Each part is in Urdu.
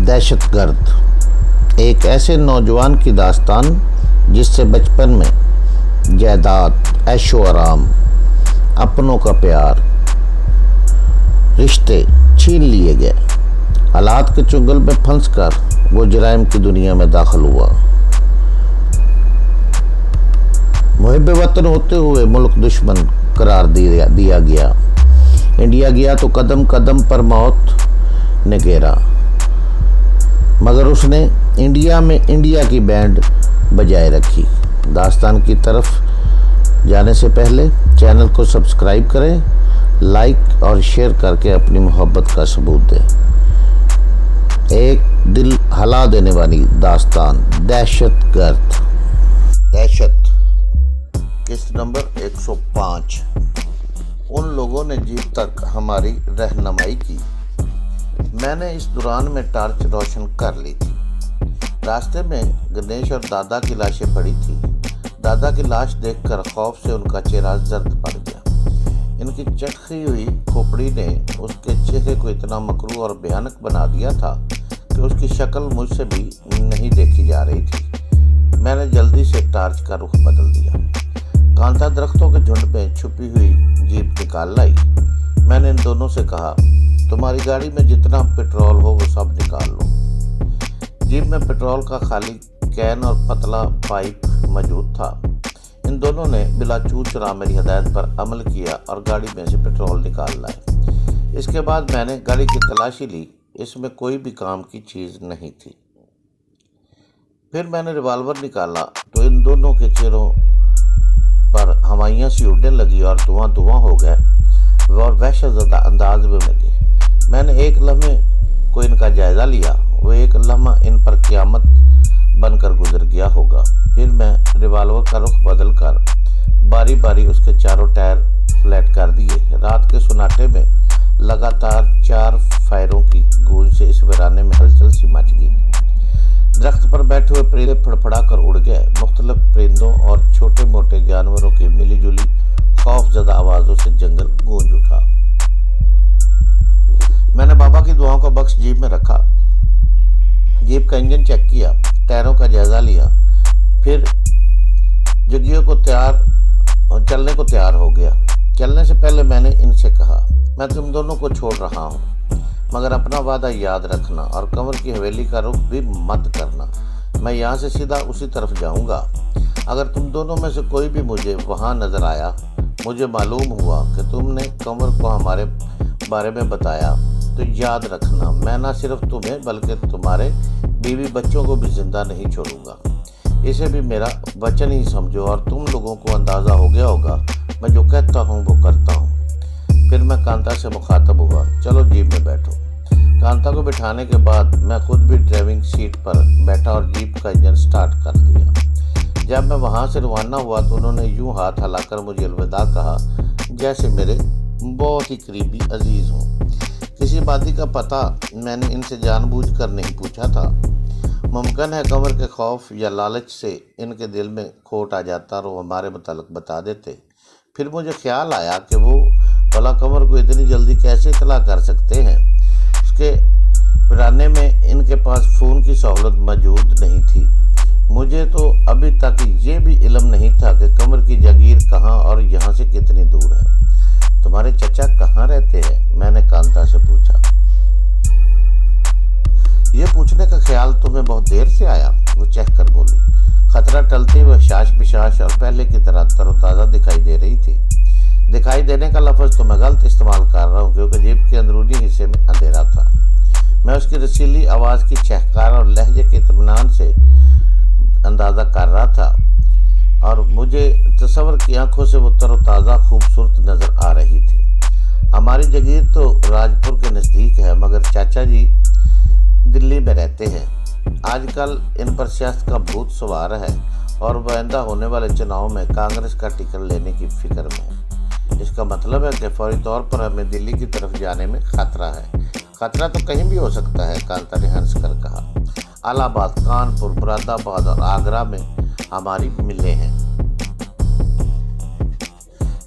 دہشت گرد ایک ایسے نوجوان کی داستان جس سے بچپن میں جائیداد، عیش و آرام، اپنوں کا پیار، رشتے چھین لیے گئے۔ حالات کے چنگل میں پھنس کر وہ جرائم کی دنیا میں داخل ہوا۔ محب وطن ہوتے ہوئے ملک دشمن قرار دیا گیا۔ انڈیا گیا تو قدم قدم پر موت نے گھیرا، مگر اس نے انڈیا میں انڈیا کی بینڈ بجائے رکھی۔ داستان کی طرف جانے سے پہلے چینل کو سبسکرائب کریں، لائک اور شیئر کر کے اپنی محبت کا ثبوت دیں۔ ایک دل ہلا دینے والی داستان، دہشت گرد۔ دہشت قسط نمبر 105۔ ان لوگوں نے جیپ تک ہماری رہنمائی کی۔ میں نے اس دوران میں ٹارچ روشن کر لی تھی۔ راستے میں گنیش اور دادا کی لاشیں پڑی تھی۔ دادا کی لاش دیکھ کر خوف سے ان کا چہرہ زرد پڑ گیا۔ ان کی چٹکی ہوئی کھوپڑی نے اس کے چہرے کو اتنا مکروہ اور بھیانک بنا دیا تھا کہ اس کی شکل مجھ سے بھی نہیں دیکھی جا رہی تھی۔ میں نے جلدی سے ٹارچ کا رخ بدل دیا۔ کانتا درختوں کے جھنڈ میں چھپی ہوئی جیپ نکال لائی۔ میں نے ان دونوں سے کہا، تمہاری گاڑی میں جتنا پٹرول ہو وہ سب نکال لو۔ جیپ میں پٹرول کا خالی کین اور پتلا پائپ موجود تھا۔ ان دونوں نے بلا چو چرا میری ہدایت پر عمل کیا اور گاڑی میں سے پٹرول نکال لائے۔ اس کے بعد میں نے گاڑی کی تلاشی لی۔ اس میں کوئی بھی کام کی چیز نہیں تھی۔ پھر میں نے ریوالور نکالا تو ان دونوں کے چہروں پر ہوائیاں سی اڑنے لگی اور دھواں ہو گئے اور وحشت زدہ انداز میں لگے۔ میں نے ایک لمحے کو ان کا جائزہ لیا۔ وہ ایک لمحہ ان پر قیامت بن کر گزر گیا ہوگا۔ پھر میں ریوالور کا رخ بدل کر باری باری اس کے چاروں ٹائر فلیٹ کر دیے۔ رات کے سناٹے میں لگاتار 4 فائروں کی گونج سے اس ویرانے میں ہلچل سی مچ گئی۔ درخت پر بیٹھے ہوئے پرندے پھڑپھڑا کر اڑ گئے۔ مختلف پرندوں اور چھوٹے موٹے جانوروں کی ملی جلی خوف زدہ آوازوں سے جنگل گونج اٹھا۔ میں نے بابا کی دعاؤں کا بکس جیپ میں رکھا، جیپ کا انجن چیک کیا، ٹائروں کا جائزہ لیا، پھر جگیوں کو چلنے کو تیار ہو گیا۔ چلنے سے پہلے میں نے ان سے کہا، میں تم دونوں کو چھوڑ رہا ہوں، مگر اپنا وعدہ یاد رکھنا اور کنور کی حویلی کا رخ بھی مت کرنا۔ میں یہاں سے سیدھا اسی طرف جاؤں گا۔ اگر تم دونوں میں سے کوئی بھی مجھے وہاں نظر آیا، مجھے معلوم ہوا کہ تم نے کنور کو ہمارے بارے میں بتایا، تو یاد رکھنا میں نہ صرف تمہیں بلکہ تمہارے بیوی بچوں کو بھی زندہ نہیں چھوڑوں گا۔ اسے بھی میرا وچن ہی سمجھو اور تم لوگوں کو اندازہ ہو گیا ہوگا میں جو کہتا ہوں وہ کرتا ہوں۔ پھر میں کانتا سے مخاطب ہوا، چلو جیپ میں بیٹھو۔ کانتا کو بٹھانے کے بعد میں خود بھی ڈرائیونگ سیٹ پر بیٹھا اور جیپ کا انجن سٹارٹ کر دیا۔ جب میں وہاں سے روانہ ہوا تو انہوں نے یوں ہاتھ ہلا کر مجھے الوداع کہا جیسے میرے بہت ہی قریبی عزیز ہوں۔ کسی باتیں کا پتہ میں نے ان سے جان بوجھ کر نہیں پوچھا تھا۔ ممکن ہے کنور کے خوف یا لالچ سے ان کے دل میں کھوٹ آ جاتا اور وہ ہمارے متعلق بتا دیتے۔ پھر مجھے خیال آیا کہ وہ بھلا کنور کو اتنی جلدی کیسے اطلاع کر سکتے ہیں۔ اس کے ویرانے میں ان کے پاس فون کی سہولت موجود نہیں تھی۔ مجھے تو ابھی تک یہ بھی علم نہیں تھا کہ کنور کی جاگیر کہاں اور یہاں سے کتنی دور ہے۔ تمہارے چچا کہاں رہتے ہیں؟ میں نے کانتا سے پوچھا۔ یہ پوچھنے کا خیال تمہیں بہت دیر سے آیا؟ وہ چہک کر بولی۔ خطرہ ٹلتے ہوئے شاش بشاش اور پہلے کی طرح تر و تازہ دکھائی دے رہی تھی۔ دکھائی دینے کا لفظ تو میں غلط استعمال کر رہا ہوں کیونکہ جیپ کے اندرونی حصے میں اندھیرا تھا۔ میں اس کی رسیلی آواز کی چہکار اور لہجے کے اطمینان سے اندازہ کر رہا تھا اور مجھے تصور کی آنکھوں سے وہ تر و تازہ خوبصورت نظر آ رہی تھی۔ ہماری جگیر تو راجپور کے نزدیک ہے، مگر چاچا جی دلی میں رہتے ہیں۔ آج کل ان پر سیاست کا بھوت سوار ہے اور وہ آئندہ ہونے والے چناؤں میں کانگریس کا ٹکٹ لینے کی فکر میں۔ اس کا مطلب ہے کہ فوری طور پر ہمیں دلی کی طرف جانے میں خطرہ ہے۔ خطرہ تو کہیں بھی ہو سکتا ہے، کانتا نے ہنس کر کہا۔ الہ آباد، کانپور، مراد آباد اور آگرہ میں ہماری ملیں ہیں۔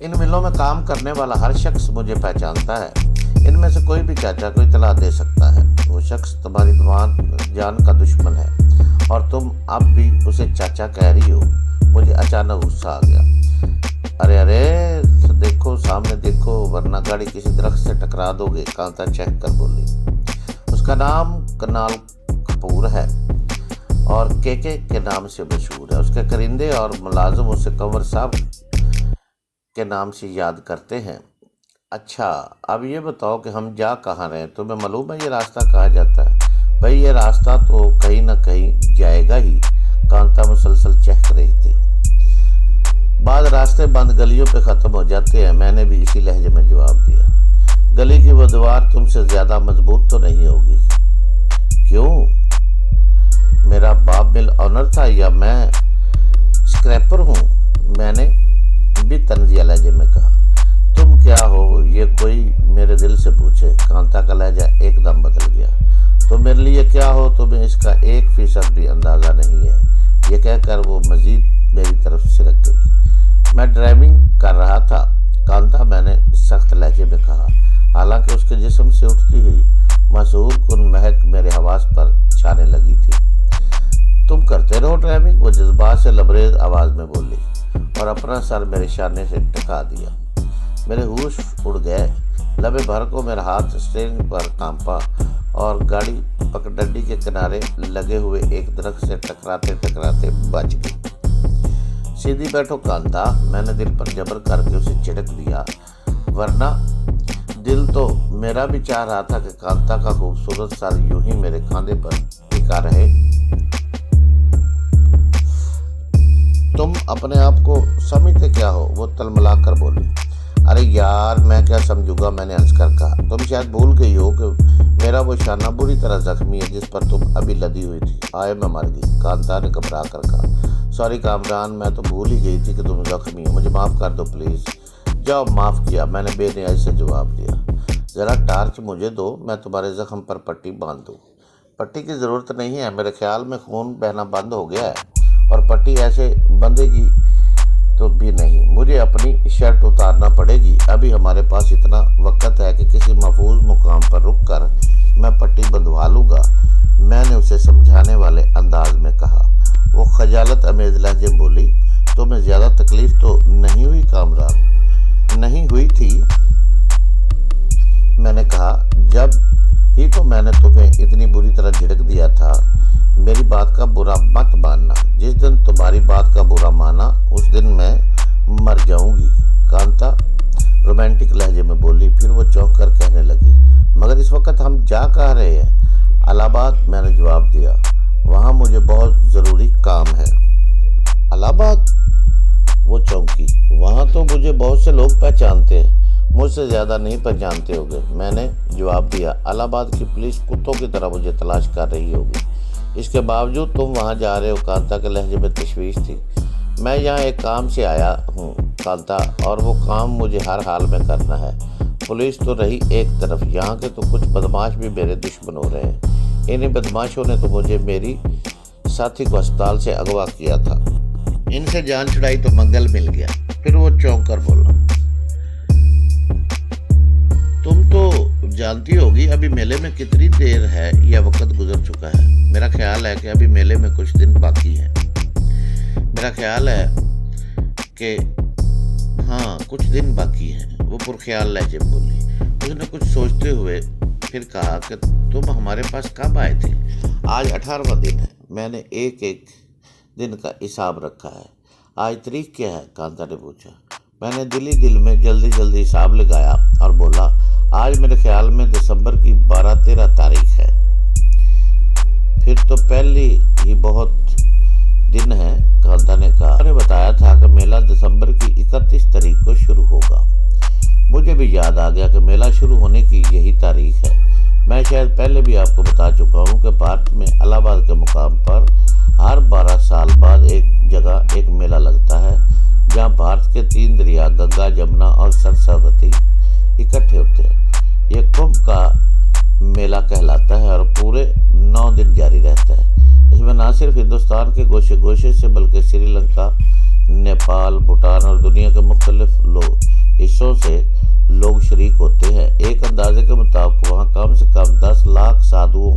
ان ملوں میں کام کرنے والا ہر شخص مجھے پہچانتا ہے۔ ان میں سے کوئی بھی چاچا کو اطلاع دے سکتا ہے۔ وہ شخص تمہاری جان کا دشمن ہے اور تم اب بھی اسے چاچا کہہ رہی ہو۔ مجھے اچانک غصہ آ گیا۔ ارے دیکھو، سامنے دیکھو، ورنہ گاڑی کسی درخت سے ٹکرا دو گے، کانتا چہک کر بولی۔ اس کا نام کنال کپور ہے اور کے نام سے مشہور ہے۔ اس کے کرندے اور ملازم اسے کنور صاحب کے نام سے یاد کرتے ہیں۔ اچھا، اب یہ بتاؤ کہ ہم جا کہاں رہے ہیں؟ تمہیں معلوم ہے یہ راستہ کہاں جاتا ہے؟ بھئی یہ راستہ تو کہیں نہ کہیں جائے گا ہی، کانتا مسلسل چہک رہی تھی۔ بعض راستے بند گلیوں پہ ختم ہو جاتے ہیں، میں نے بھی اسی لہجے میں جواب دیا۔ گلی کی وہ دیوار تم سے زیادہ مضبوط تو نہیں ہوگی؟ کیوں؟ میرا باپ مل آنر تھا یا میں اسکریپر ہوں؟ میں نے بھی طنزیہ لہجے میں کہا۔ تم کیا ہو یہ کوئی میرے دل سے پوچھے؟ کانتا کا لہجہ ایک دم بدل گیا۔ تم میرے لیے کیا ہو تمہیں اس کا 1% بھی اندازہ نہیں ہے۔ یہ کہہ کر وہ مزید میری طرف سرک گئی۔ میں ڈرائیونگ کر رہا تھا کانتا، میں نے سخت لہجے میں کہا، حالانکہ اس کے جسم سے اٹھتی ہوئی مسحور کن مہک میرے حواس پر چھانے لگی تھی۔ تم کرتے رہو ڈرائیونگ، وہ جذبات سے لبریز آواز میں بولی اور اپنا سر میرے شانے سے ٹکا دیا۔ میرے ہوش اڑ گئے، لبے بھر کو میرا ہاتھ اسٹیئرنگ پر کانپا اور گاڑی پگڈنڈی کے کنارے لگے ہوئے ایک درخت سے ٹکراتے ٹکراتے بچ گئی۔ سیدھی بیٹھو کانتا، میں نے دل پر جبر کر کے اسے جھڑک دیا، ورنہ دل تو میرا بھی چاہ رہا تھا کہ کانتا کا خوبصورت سر یوں ہی میرے کاندھے پر ٹکا رہے۔ تم اپنے آپ کو سمجھتے کیا ہو؟ وہ تلملا کر بولی۔ ارے یار میں کیا سمجھوں گا، میں نے ہنس کر کہا۔ تم شاید بھول گئی ہو کہ میرا وہ شانہ بری طرح زخمی ہے جس پر تم ابھی لدی ہوئی تھی۔ آئے میں مر گئی، کانتا نے گھبرا کر کہا۔ سوری کامران، میں تو بھول ہی گئی تھی کہ تم زخمی ہو، مجھے معاف کر دو پلیز۔ جاؤ، معاف کیا، میں نے بے نیازی سے جواب دیا۔ ذرا ٹارچ مجھے دو، میں تمہارے زخم پر پٹی باندھ دوں۔ پٹی کی ضرورت نہیں ہے، میرے خیال میں خون بہنا بند ہو گیا ہے اور پٹی ایسے بندھے گی تو بھی نہیں، مجھے اپنی شرٹ اتارنا پڑے گی۔ ابھی ہمارے پاس اتنا وقت ہے کہ کسی محفوظ مقام پر رک کر میں پٹی بندھوا لوں گا، میں نے اسے سمجھانے والے انداز میں کہا۔ وہ خجالت امیز لہجے بولی، تمہیں زیادہ تکلیف تو نہیں ہوئی کامران؟ نہیں ہوئی تھی، میں نے کہا، جب ہی تو میں نے تمہیں اتنی بری طرح جھڑک دیا تھا۔ میری بات کا برا مت ماننا، جس دن تمہاری بات کا برا مانا اس دن میں مر جاؤں گی، کانتا رومانٹک لہجے میں بولی۔ پھر وہ چونک کر کہنے لگی، مگر اس وقت ہم جا کہاں رہے ہیں؟ الہ آباد، میں نے جواب دیا، وہاں مجھے بہت ضروری کام ہے۔ الہ آباد؟ وہ چونکی۔ وہاں تو مجھے بہت سے لوگ پہچانتے ہیں، مجھ سے زیادہ نہیں پہچانتے ہوگے، میں نے جواب دیا۔ الہ آباد کی پولیس کتوں کی طرح مجھے تلاش کر رہی ہوگی، اس کے باوجود تم وہاں جا رہے ہو؟ کانتا کے لہجے میں تشویش تھی۔ میں یہاں ایک کام سے آیا ہوں کانتا، اور وہ کام مجھے ہر حال میں کرنا ہے۔ پولیس تو رہی ایک طرف، یہاں کے تو کچھ بدماش بھی میرے دشمن ہو رہے ہیں۔ انہیں بدماشوں نے تو مجھے میری ساتھی کو ہسپتال سے اغوا کیا تھا، ان سے جان چھڑائی تو منگل مل گیا۔ پھر وہ چونک کر بولا، تم تو جانتی ہوگی ابھی میلے میں کتنی دیر ہے یا وقت گزر چکا ہے؟ میرا خیال ہے کہ ابھی میلے میں کچھ دن باقی ہیں۔ میرا خیال ہے کہ ہاں کچھ دن باقی ہیں، وہ پرخیال لہجے میں بولی۔ اس نے کچھ سوچتے ہوئے پھر کہا کہ تم ہمارے پاس کب آئے تھے؟ آج 18واں دن ہے، میں نے ایک ایک دن کا حساب رکھا ہے۔ آج تاریخ کیا ہے؟ کانتا نے پوچھا۔ میں نے دل میں جلدی حساب لگایا اور بولا، آج میرے خیال میں دسمبر کی 12-13 تاریخ ہے۔ پھر تو پہلی ہی بہت دن ہے، کانتا نے کہا۔ میں نے بتایا تھا کہ میلہ دسمبر کی 31 تاریخ کو شروع ہوگا۔ مجھے بھی یاد آ گیا کہ میلہ شروع ہونے کی یہی تاریخ ہے۔ میں شاید پہلے بھی آپ کو بتا چکا ہوں کہ بھارت میں الہ آباد کے مقام پر ہر 12 سال بعد ایک جگہ ایک میلہ لگتا ہے، جہاں بھارت کے 3 دریا گنگا، جمنا اور سرسوتی اکٹھے ہوتے ہیں۔ یہ کمبھ کا میلہ کہلاتا ہے اور پورے 9 دن جاری رہتا ہے۔ اس میں نہ صرف ہندوستان کے گوشے گوشے سے بلکہ سری لنکا، نیپال، بھوٹان اور دنیا کے مختلف حصوں سے لوگ شریک ہوتے ہیں۔ ایک اندازے کے مطابق وہاں کم سے کم 10 لاکھ سادھوؤں،